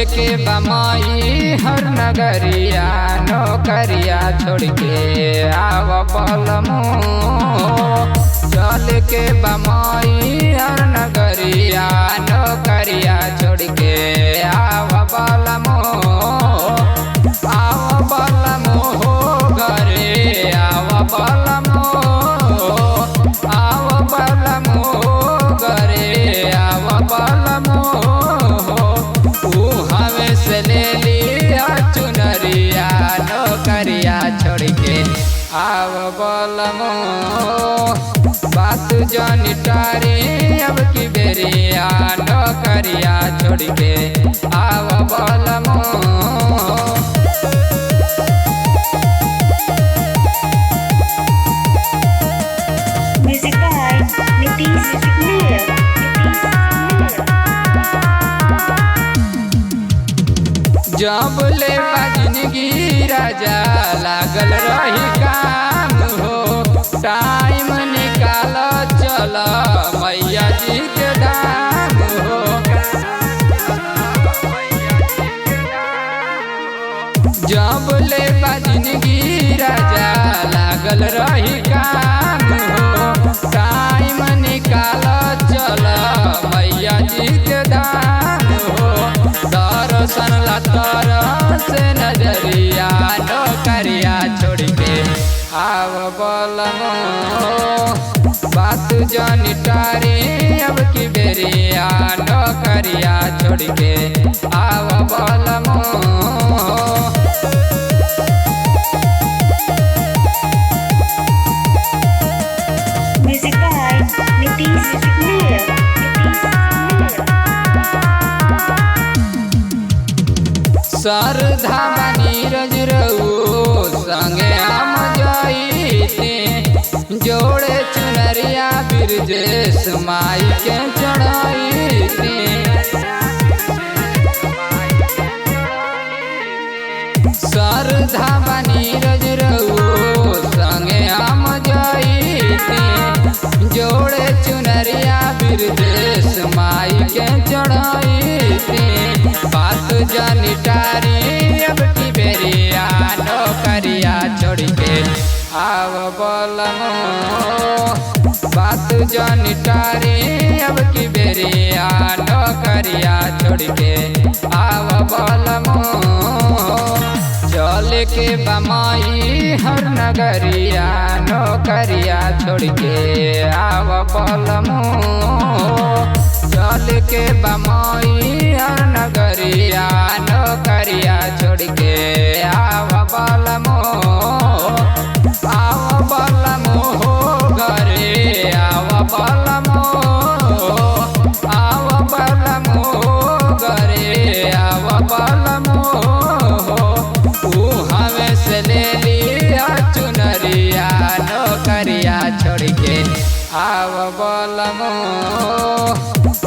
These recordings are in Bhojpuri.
के बमाई हर नगरिया नौकरिया छोड़ के आव बलमो। चल के बमाई हर नगरिया नौकरिया छोड़ के आव बलमो। आव बलमो घरे आव बलमो। आव बलमो घरे आव बलमो। से ले लिया चुनरिया नौकरिया छोड़ के आव बलमो। बात जानी टारी अब की बेरिया नौकरिया छोड़ के आव बलमो। जब ले जिंदगी राजा लागल रही काम हो। टाइम निकाल चल मैया जी के धाम हो। जब ले जिंदगी राजा लागल रही काम हो। टाइम निकाल चल मैया जी के धाम हो। दर्शन लतर से नजरिया नौकरिया छोड़ के आव बलमो। बात जानी टारी अब की बेरिया नौकरिया छोड़ के आव बलमो। श्रद्धा नीरज रहू संगे हम जाइते। जोड़े चुनरिया बिरजेश माई के चढ़ाइते। श्रद्धा नीरज रहू संगे हम जाइते। जोड़े चुनरिया बिरजेश माई के चढ़ाइते। बात जानी टारी अब की बेरिया नौकरिया छोड़ के आव बलमो। बात जानी टारी अब की बेरिया नौकरिया छोड़ के आव बलमो। चल के बमाई हर नगरिया नौकरिया छोड़ के आव बलमो। चल के बमाई हर नगरिया नौकरिया छोड़ के आव बलमो। आव बलमो घरे आव बलमो। आव बलमो घरे आव बलमो। हमें से ले लिया चुनरिया नौकरिया छोड़ के आव बलमो।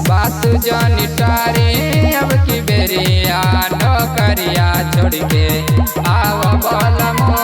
बात जानी टारी अब की बेरिया नौकरिया छोड़ के आव बलमो।